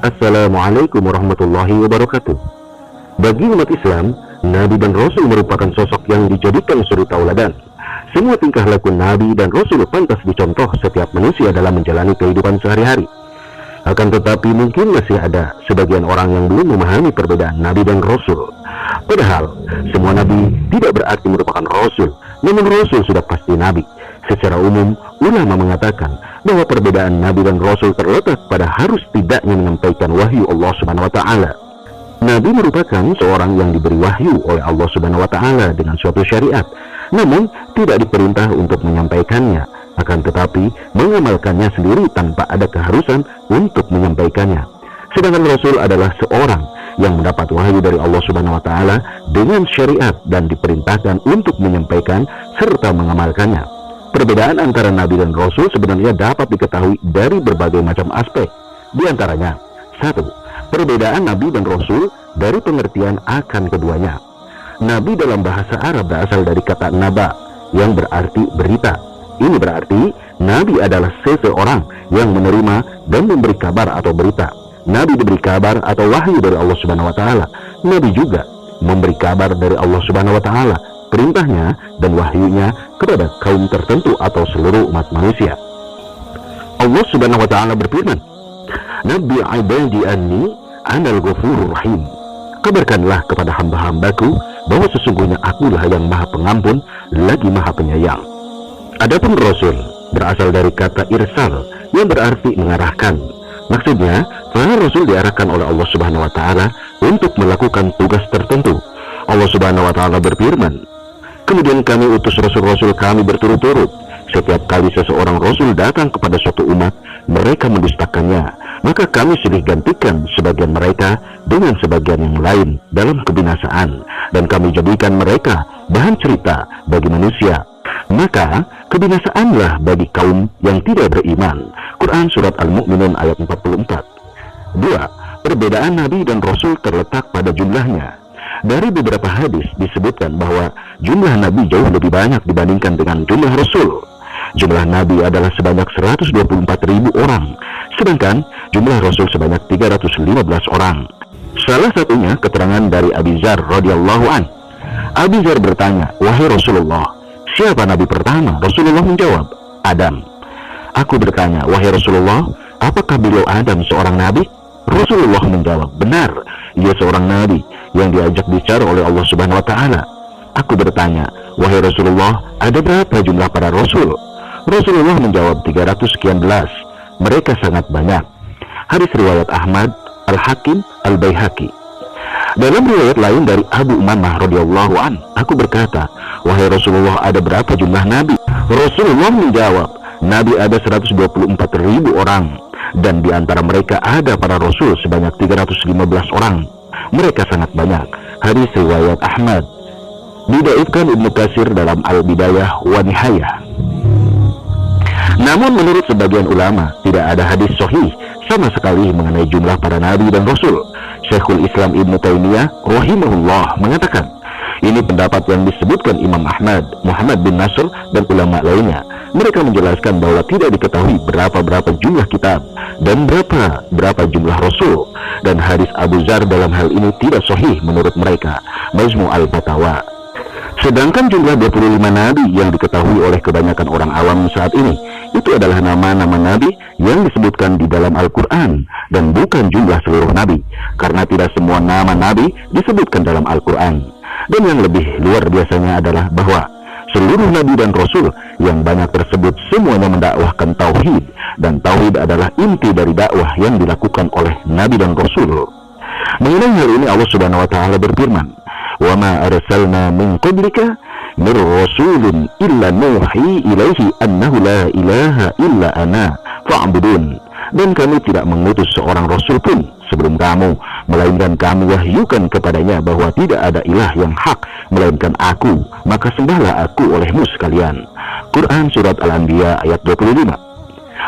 Assalamualaikum warahmatullahi wabarakatuh. Bagi umat Islam, Nabi dan Rasul merupakan sosok yang dijadikan suri tauladan. Semua tingkah laku Nabi dan Rasul pantas dicontoh setiap manusia dalam menjalani kehidupan sehari-hari. Akan tetapi mungkin masih ada sebagian orang yang belum memahami perbedaan Nabi dan Rasul. Padahal, semua Nabi tidak berarti merupakan Rasul, namun Rasul sudah pasti Nabi. Secara umum, ulama mengatakan bahwa perbedaan Nabi dan Rasul terletak pada harus tidaknya menyampaikan wahyu Allah Subhanahu wa Ta'ala. Nabi merupakan seorang yang diberi wahyu oleh Allah Subhanahu wa Ta'ala dengan suatu syariat, namun tidak diperintah untuk menyampaikannya, akan tetapi mengamalkannya sendiri tanpa ada keharusan untuk menyampaikannya. Sedangkan Rasul adalah seorang yang mendapat wahyu dari Allah Subhanahu wa Ta'ala dengan syariat dan diperintahkan untuk menyampaikan serta mengamalkannya. Perbedaan antara Nabi dan Rasul sebenarnya dapat diketahui dari berbagai macam aspek. Di antaranya, 1. Perbedaan Nabi dan Rasul dari pengertian akan keduanya. Nabi dalam bahasa Arab berasal dari kata naba, yang berarti berita. Ini berarti Nabi adalah seseorang yang menerima dan memberi kabar atau berita. Nabi diberi kabar atau wahyu dari Allah Subhanahu wa Ta'ala. Nabi juga memberi kabar dari Allah Subhanahu wa Ta'ala, perintahnya dan wahyunya kepada kaum tertentu atau seluruh umat manusia. Allah Subhanahu wa Ta'ala berfirman, "Nabbi ibadi anni anal ghafurur rahim." Kabarkanlah kepada hamba-hambaku bahwa sesungguhnya akulah yang maha pengampun lagi maha penyayang. Adapun Rasul berasal dari kata irsal yang berarti mengarahkan. Maksudnya, para Rasul diarahkan oleh Allah Subhanahu wa Ta'ala untuk melakukan tugas tertentu. Allah Subhanahu wa Ta'ala berfirman, "Kemudian kami utus rasul-rasul kami berturut-turut. Setiap kali seseorang rasul datang kepada suatu umat, mereka mendustakannya. Maka kami silih gantikan sebagian mereka dengan sebagian yang lain dalam kebinasaan, dan kami jadikan mereka bahan cerita bagi manusia. Maka kebinasaanlah bagi kaum yang tidak beriman." Quran Surat Al-Mu'minun ayat 44. 2. Perbedaan Nabi dan Rasul terletak pada jumlahnya. Dari beberapa hadis disebutkan bahwa jumlah Nabi jauh lebih banyak dibandingkan dengan jumlah Rasul. Jumlah Nabi adalah sebanyak 124.000 orang, sedangkan jumlah Rasul sebanyak 315 orang. Salah satunya keterangan dari Abi Dzar radhiyallahu an. Abi Dzar bertanya, "Wahai Rasulullah, siapa Nabi pertama?" Rasulullah menjawab, "Adam." Aku bertanya, "Wahai Rasulullah, apakah beliau Adam seorang Nabi?" Rasulullah menjawab, "Benar, ia seorang Nabi yang diajak bicara oleh Allah Subhanahu wa Ta'ala." Aku bertanya, "Wahai Rasulullah, ada berapa jumlah para Rasul?" Rasulullah menjawab, 300 sekian belas. Mereka sangat banyak. Hadis riwayat Ahmad, Al-Hakim, Al-Baihaqi. Dalam riwayat lain dari Abu Umamah radhiyallahu an, aku berkata, "Wahai Rasulullah, ada berapa jumlah Nabi?" Rasulullah menjawab, "Nabi ada 124.000 orang, dan di antara mereka ada para Rasul sebanyak 315 orang. Mereka sangat banyak." Hadis riwayat Ahmad. Didhaifkan Ibnu Katsir dalam Al-Bidayah wa Nihayah. Namun menurut sebagian ulama, tidak ada hadis sahih sama sekali mengenai jumlah para Nabi dan Rasul. Syekhul Islam Ibnu Taimiyah rahimahullah mengatakan, ini pendapat yang disebutkan Imam Ahmad, Muhammad bin Nasr, dan ulama lainnya. Mereka menjelaskan bahwa tidak diketahui berapa jumlah kitab dan berapa jumlah Rasul. Dan hadis Abu Dzar dalam hal ini tidak sahih menurut mereka. Majmu' al-Fatawa. Sedangkan jumlah 25 Nabi yang diketahui oleh kebanyakan orang awam saat ini, itu adalah nama-nama Nabi yang disebutkan di dalam Al-Quran, dan bukan jumlah seluruh Nabi, karena tidak semua nama Nabi disebutkan dalam Al-Quran. Dan yang lebih luar biasanya adalah bahwa seluruh Nabi dan Rasul yang banyak tersebut semuanya mendakwahkan Tauhid, dan Tauhid adalah inti dari dakwah yang dilakukan oleh Nabi dan Rasul. Mengenai hal ini Allah Subhanahu wa Ta'ala berfirman, "Wa ma arsalna min qablika mir rasulin illa nuhi ilaihi annahu la ilaha illa ana fa'budun." Dan kami tidak mengutus seorang rasul pun sebelum kamu, melainkan kami wahyukan kepadanya bahwa tidak ada ilah yang hak melainkan aku, maka sembahlah aku olehmu sekalian. Quran Surat Al-Anbiya ayat 25.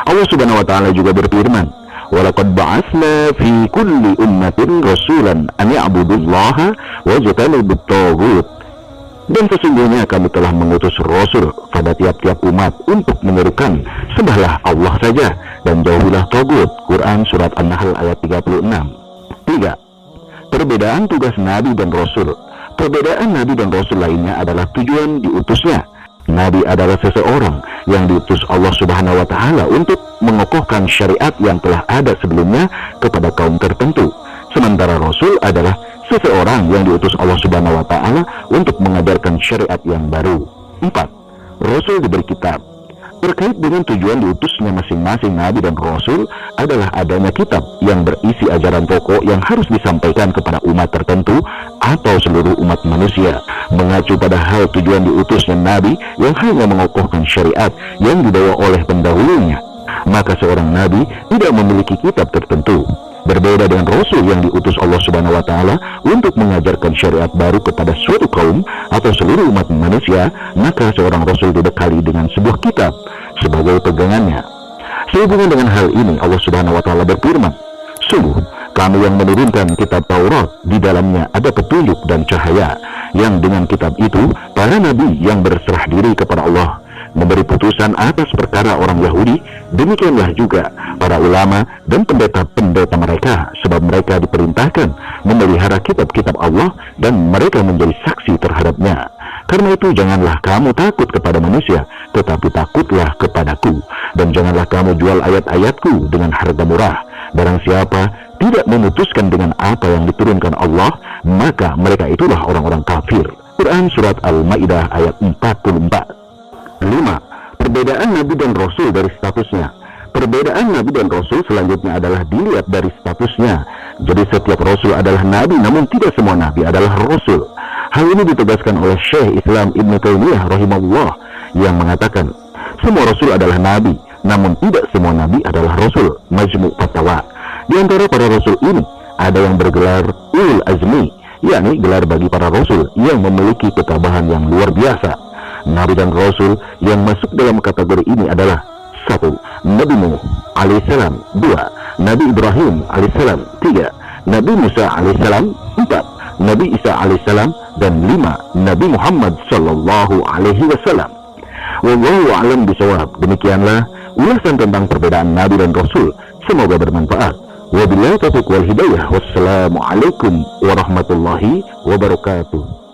Allah Subhanahu wa Ta'ala juga berfirman, "Walaqad ba'atsna fi kulli ummatin rasulan an ya'budullaha wajtanibut taghut." Dan sesungguhnya kami telah mengutus Rasul pada tiap-tiap umat untuk menyerukan Sembahlah Allah saja dan jauhilah tagut. Quran Surat An-Nahl ayat 36. 3. Perbedaan tugas Nabi dan Rasul. Perbedaan Nabi dan Rasul lainnya adalah tujuan diutusnya. Nabi adalah seseorang yang diutus Allah Subhanahu wa Ta'ala untuk mengokohkan syariat yang telah ada sebelumnya kepada kaum tertentu. Sementara Rasul adalah seseorang yang diutus Allah Subhanahu wa Ta'ala untuk mengajarkan syariat yang baru. 4. Rasul diberi kitab. Terkait dengan tujuan diutusnya masing-masing Nabi dan Rasul adalah adanya kitab yang berisi ajaran pokok yang harus disampaikan kepada umat tertentu atau seluruh umat manusia, mengacu pada hal tujuan diutusnya Nabi yang hanya mengokohkan syariat yang dibawa oleh pendahulunya. Maka seorang Nabi tidak memiliki kitab tertentu. Berbeda dengan Rasul yang diutus Allah Subhanahu wa Ta'ala untuk mengajarkan syariat baru kepada suatu kaum atau seluruh umat manusia, maka seorang Rasul dibekali dengan sebuah kitab sebagai pegangannya. Sehubungan dengan hal ini, Allah Subhanahu wa Ta'ala berfirman, "Sungguh, kami yang menurunkan kitab Taurat, di dalamnya ada petunjuk dan cahaya, yang dengan kitab itu para nabi yang berserah diri kepada Allah memberi putusan atas perkara orang Yahudi, demikianlah juga para ulama dan pendeta-pendeta mereka, sebab mereka diperintahkan memelihara kitab-kitab Allah dan mereka menjadi saksi terhadapnya. Karena itu janganlah kamu takut kepada manusia, tetapi takutlah kepadaku, dan janganlah kamu jual ayat-ayatku dengan harga murah. Barang siapa tidak memutuskan dengan apa yang diturunkan Allah, maka mereka itulah orang-orang kafir." Quran Surat Al-Ma'idah ayat 44. 5. Perbedaan Nabi dan Rasul dari statusnya. Perbedaan Nabi dan Rasul selanjutnya adalah dilihat dari statusnya. Jadi setiap Rasul adalah Nabi, namun tidak semua Nabi adalah Rasul. Hal ini ditegaskan oleh Syekh Islam Ibn Taimiyah rahimahullah yang mengatakan, semua Rasul adalah Nabi, namun tidak semua Nabi adalah Rasul. Majmu' Fatawa. Di antara para Rasul ini, ada yang bergelar Ulul Azmi, yakni gelar bagi para Rasul yang memiliki ketabahan yang luar biasa. Nabi dan Rasul yang masuk dalam kategori ini adalah 1. Nabi Nuh alaihissalam, 2. Nabi Ibrahim alaihissalam, 3. Nabi Musa alaihissalam, 4. Nabi Isa alaihissalam, dan 5. Nabi Muhammad sallallahu alaihi wasallam. Wallahu a'lam bishawab. Demikianlah ulasan tentang perbedaan Nabi dan Rasul. Semoga bermanfaat. Wabillahi taufiq wal hidayah. Wassalamualaikum warahmatullahi wabarakatuh.